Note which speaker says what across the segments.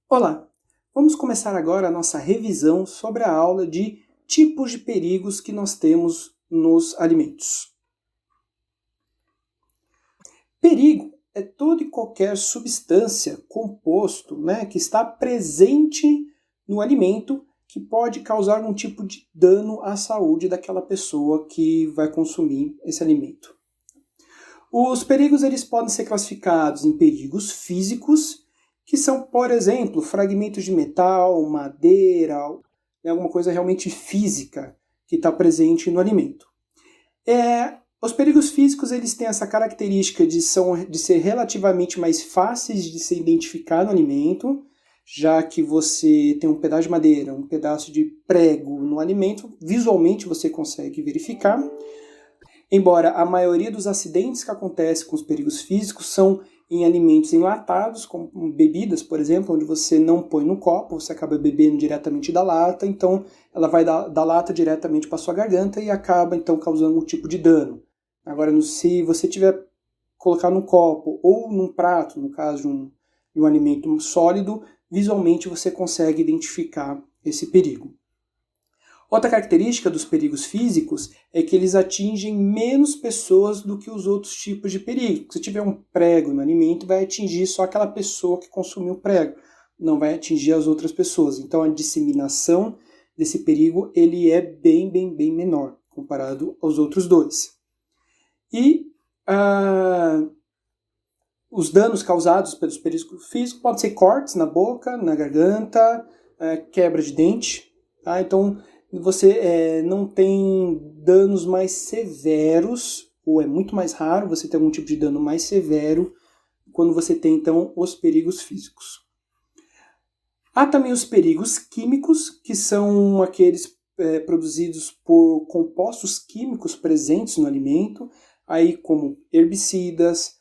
Speaker 1: Olá! Vamos começar agora a nossa revisão sobre a aula de tipos de perigos que nós temos nos alimentos. Perigo é toda e qualquer substância, composto, que está presente no alimento que pode causar algum tipo de dano à saúde daquela pessoa que vai consumir esse alimento. Os perigos eles podem ser classificados em perigos físicos, que são, por exemplo, fragmentos de metal, madeira, alguma coisa realmente física que está presente no alimento. Os perigos físicos eles têm essa característica de ser relativamente mais fáceis de se identificar no alimento, já que você tem um pedaço de madeira, um pedaço de prego no alimento, visualmente você consegue verificar. Embora a maioria dos acidentes que acontecem com os perigos físicos são em alimentos enlatados, como bebidas, por exemplo, onde você não põe no copo, você acaba bebendo diretamente da lata, então ela vai da lata diretamente para sua garganta e acaba então causando um tipo de dano. Agora, se você tiver colocar no copo ou num prato, no caso de um alimento sólido, visualmente você consegue identificar esse perigo. Outra característica dos perigos físicos é que eles atingem menos pessoas do que os outros tipos de perigo. Se tiver um prego no alimento, vai atingir só aquela pessoa que consumiu o prego, não vai atingir as outras pessoas. Então a disseminação desse perigo ele é bem menor comparado aos outros dois. E os danos causados pelos perigos físicos podem ser cortes na boca, na garganta, quebra de dente. Tá? Então você não tem danos mais severos, ou é muito mais raro você ter algum tipo de dano mais severo quando você tem, então, os perigos físicos. Há também os perigos químicos, que são aqueles produzidos por compostos químicos presentes no alimento, aí como herbicidas,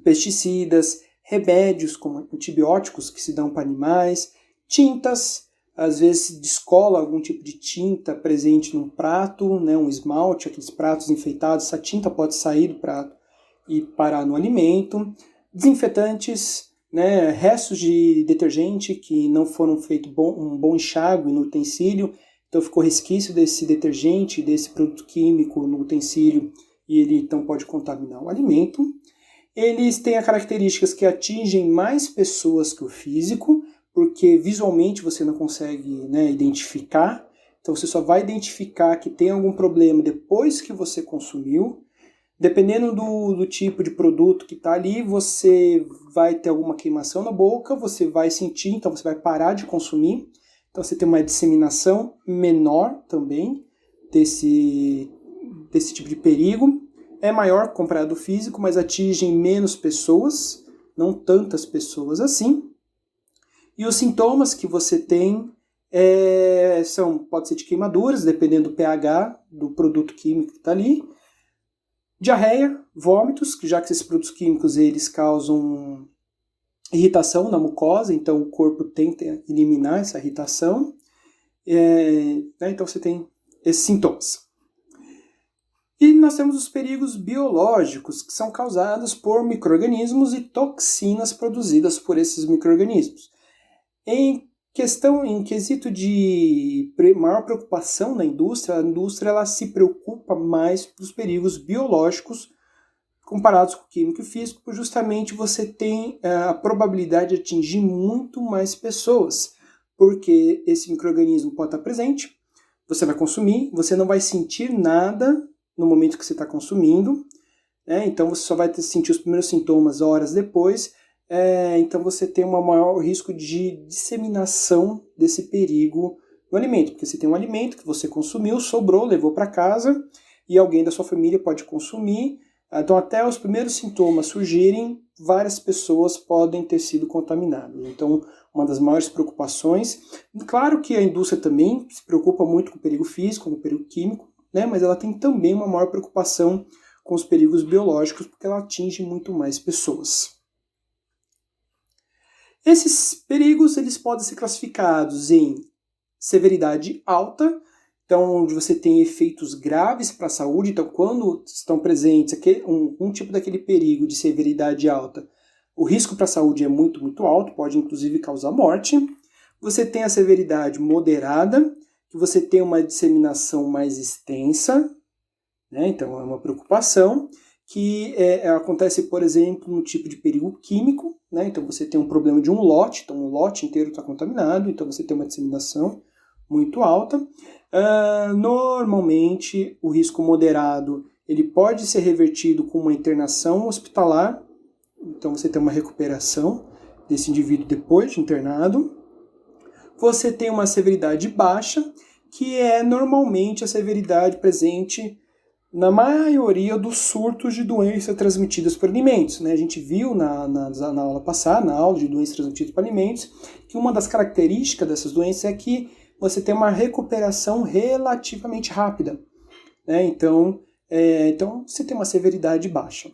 Speaker 1: pesticidas, remédios como antibióticos que se dão para animais, tintas, às vezes se descola algum tipo de tinta presente num prato, um esmalte, aqueles pratos enfeitados, essa tinta pode sair do prato e parar no alimento. Desinfetantes, restos de detergente que não foram feito um bom enxágue no utensílio, então ficou resquício desse detergente, desse produto químico no utensílio e ele então pode contaminar o alimento. Eles têm as características que atingem mais pessoas que o físico, porque visualmente você não consegue identificar, então você só vai identificar que tem algum problema depois que você consumiu. Dependendo do tipo de produto que está ali, você vai ter alguma queimação na boca, você vai sentir, então você vai parar de consumir. Então você tem uma disseminação menor também desse tipo de perigo. É maior comparado ao físico, mas atinge menos pessoas, não tantas pessoas assim. E os sintomas que você tem pode ser de queimaduras, dependendo do pH do produto químico que está ali. Diarreia, vômitos, já que esses produtos químicos eles causam irritação na mucosa, então o corpo tenta eliminar essa irritação. Então você tem esses sintomas. E nós temos os perigos biológicos, que são causados por micro-organismos e toxinas produzidas por esses micro-organismos. Em quesito de maior preocupação na indústria, a indústria ela se preocupa mais dos perigos biológicos comparados com o químico e físico, justamente você tem a probabilidade de atingir muito mais pessoas, porque esse micro-organismo pode estar presente, você vai consumir, você não vai sentir nada no momento que você está consumindo, então você só vai sentir os primeiros sintomas horas depois, então você tem um maior risco de disseminação desse perigo no alimento, porque você tem um alimento que você consumiu, sobrou, levou para casa, e alguém da sua família pode consumir, então até os primeiros sintomas surgirem, várias pessoas podem ter sido contaminadas. Então, uma das maiores preocupações, claro que a indústria também se preocupa muito com o perigo físico, com o perigo químico, mas ela tem também uma maior preocupação com os perigos biológicos, porque ela atinge muito mais pessoas. Esses perigos eles podem ser classificados em severidade alta, então onde você tem efeitos graves para a saúde, então quando estão presentes um tipo daquele perigo de severidade alta, o risco para a saúde é muito, muito alto, pode inclusive causar morte. Você tem a severidade moderada, que você tem uma disseminação mais extensa, né? Então é uma preocupação, que acontece, por exemplo, no tipo de perigo químico, né? Então você tem um problema de um lote, então o lote inteiro está contaminado, então você tem uma disseminação muito alta. Normalmente, o risco moderado ele pode ser revertido com uma internação hospitalar, então você tem uma recuperação desse indivíduo depois de internado. Você tem uma severidade baixa, que é normalmente a severidade presente na maioria dos surtos de doenças transmitidas por alimentos, né? A gente viu na aula passada, na aula de doenças transmitidas por alimentos, que uma das características dessas doenças é que você tem uma recuperação relativamente rápida, né? Então você tem uma severidade baixa.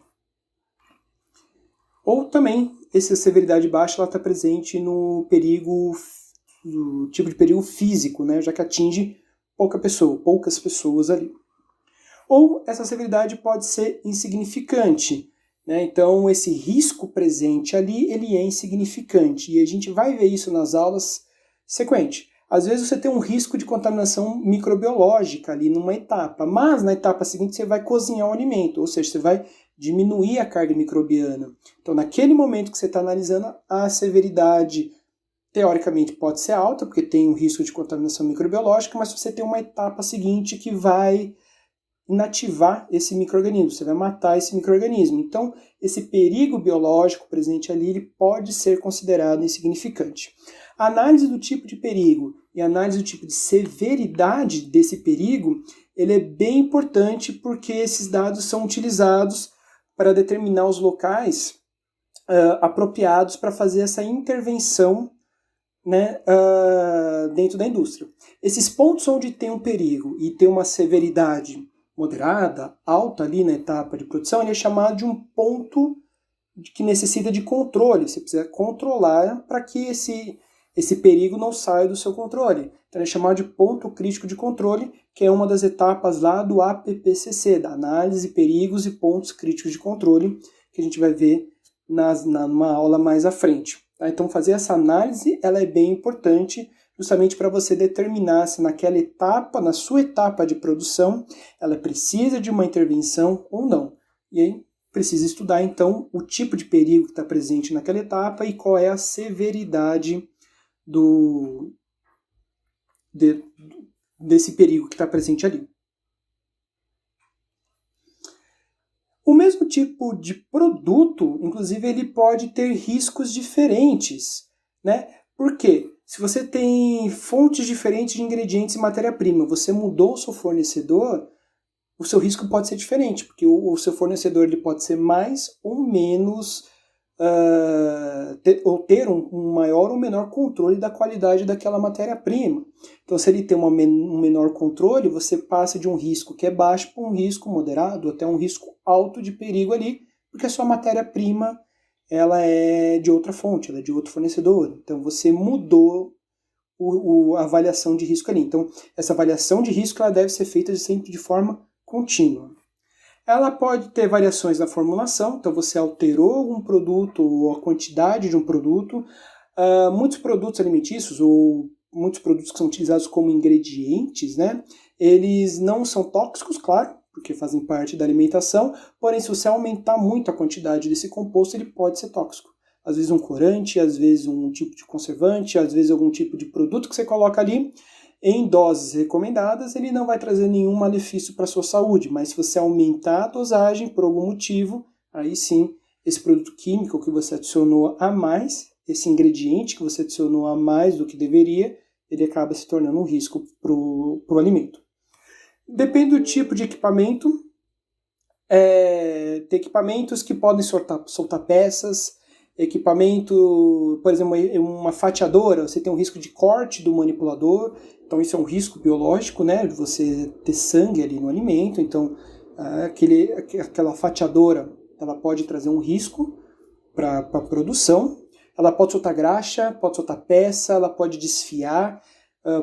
Speaker 1: Ou também, essa severidade baixa está presente no tipo de perigo físico, né? Já que atinge poucas pessoas ali. Ou essa severidade pode ser insignificante, né? Então esse risco presente ali, ele é insignificante, e a gente vai ver isso nas aulas sequentes. Às vezes você tem um risco de contaminação microbiológica ali numa etapa, mas na etapa seguinte você vai cozinhar o alimento, ou seja, você vai diminuir a carga microbiana. Então naquele momento que você está analisando, a severidade teoricamente pode ser alta, porque tem um risco de contaminação microbiológica, mas você tem uma etapa seguinte que vai inativar esse micro-organismo, você vai matar esse micro-organismo. Então, esse perigo biológico presente ali, ele pode ser considerado insignificante. A análise do tipo de perigo e a análise do tipo de severidade desse perigo, ele é bem importante porque esses dados são utilizados para determinar os locais apropriados para fazer essa intervenção, né, dentro da indústria. Esses pontos onde tem um perigo e tem uma severidade moderada, alta ali na etapa de produção, ele é chamado de um ponto que necessita de controle. Você precisa controlar para que esse perigo não saia do seu controle. Então ele é chamado de ponto crítico de controle, que é uma das etapas lá do APPCC, da análise, perigos e pontos críticos de controle, que a gente vai ver numa aula mais à frente. Tá? Então fazer essa análise ela é bem importante, justamente para você determinar se naquela etapa, na sua etapa de produção, ela precisa de uma intervenção ou não. E aí precisa estudar, então, o tipo de perigo que está presente naquela etapa e qual é a severidade desse perigo que está presente ali. O mesmo tipo de produto, inclusive, ele pode ter riscos diferentes, né? Por quê? Se você tem fontes diferentes de ingredientes e matéria-prima, você mudou o seu fornecedor, o seu risco pode ser diferente, porque o seu fornecedor ele pode ser mais ou menos, ou ter um maior ou menor controle da qualidade daquela matéria-prima. Então, se ele tem um menor controle, você passa de um risco que é baixo para um risco moderado, até um risco alto de perigo ali, porque a sua matéria-prima ela é de outra fonte, ela é de outro fornecedor. Então, você mudou a avaliação de risco ali. Então, essa avaliação de risco ela deve ser feita sempre de forma contínua. Ela pode ter variações na formulação, então você alterou algum produto ou a quantidade de um produto. Muitos produtos alimentícios ou muitos produtos que são utilizados como ingredientes, né, eles não são tóxicos, claro, porque fazem parte da alimentação, porém se você aumentar muito a quantidade desse composto, ele pode ser tóxico. Às vezes um corante, às vezes um tipo de conservante, às vezes algum tipo de produto que você coloca ali, em doses recomendadas, ele não vai trazer nenhum malefício para a sua saúde, mas se você aumentar a dosagem por algum motivo, aí sim, esse produto químico que você adicionou a mais, esse ingrediente que você adicionou a mais do que deveria, ele acaba se tornando um risco para o alimento. Depende do tipo de equipamento, tem equipamentos que podem soltar peças, equipamento, por exemplo, uma fatiadora, você tem um risco de corte do manipulador, então isso é um risco biológico, né, de você ter sangue ali no alimento, então aquela fatiadora, ela pode trazer um risco para a produção, ela pode soltar graxa, pode soltar peça, ela pode desfiar.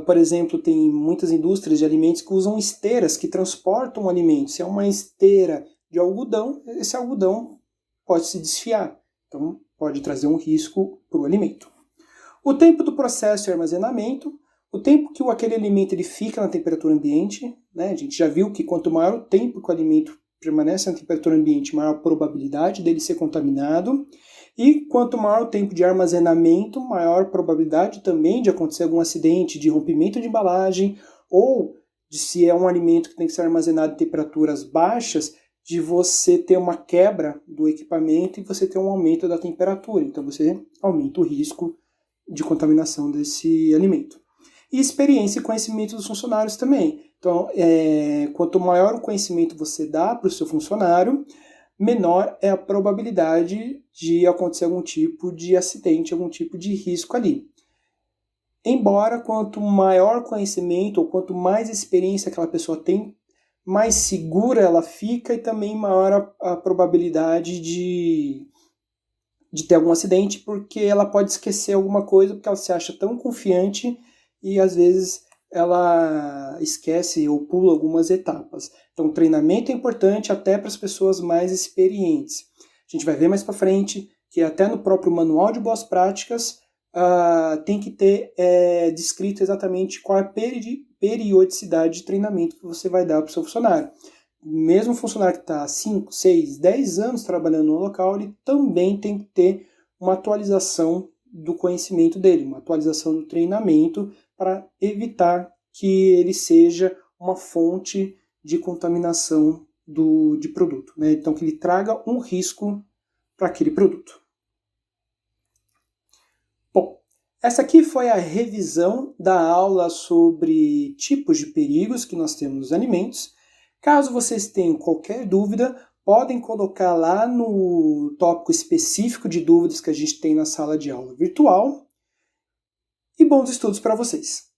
Speaker 1: Por exemplo, tem muitas indústrias de alimentos que usam esteiras que transportam o alimento. Se é uma esteira de algodão, esse algodão pode se desfiar. Então, pode trazer um risco para o alimento. O tempo do processo e armazenamento, o tempo que aquele alimento ele fica na temperatura ambiente, né? A gente já viu que quanto maior o tempo que o alimento permanece na temperatura ambiente, maior a probabilidade dele ser contaminado. E quanto maior o tempo de armazenamento, maior a probabilidade também de acontecer algum acidente, de rompimento de embalagem, ou de, se é um alimento que tem que ser armazenado em temperaturas baixas, de você ter uma quebra do equipamento e você ter um aumento da temperatura. Então você aumenta o risco de contaminação desse alimento. E experiência e conhecimento dos funcionários também. Então, quanto maior o conhecimento você dá para o seu funcionário, menor é a probabilidade de acontecer algum tipo de acidente, algum tipo de risco ali. Embora quanto maior conhecimento ou quanto mais experiência aquela pessoa tem, mais segura ela fica e também maior a probabilidade de ter algum acidente, porque ela pode esquecer alguma coisa porque ela se acha tão confiante e às vezes ela esquece ou pula algumas etapas. Então, o treinamento é importante até para as pessoas mais experientes. A gente vai ver mais para frente que até no próprio manual de boas práticas tem que ter descrito exatamente qual é a periodicidade de treinamento que você vai dar para o seu funcionário. Mesmo o funcionário que está 5, 6, 10 anos trabalhando no local, ele também tem que ter uma atualização do conhecimento dele, uma atualização do treinamento para evitar que ele seja uma fonte de contaminação de produto, né? Então, que ele traga um risco para aquele produto. Bom, essa aqui foi a revisão da aula sobre tipos de perigos que nós temos nos alimentos. Caso vocês tenham qualquer dúvida, podem colocar lá no tópico específico de dúvidas que a gente tem na sala de aula virtual. E bons estudos para vocês!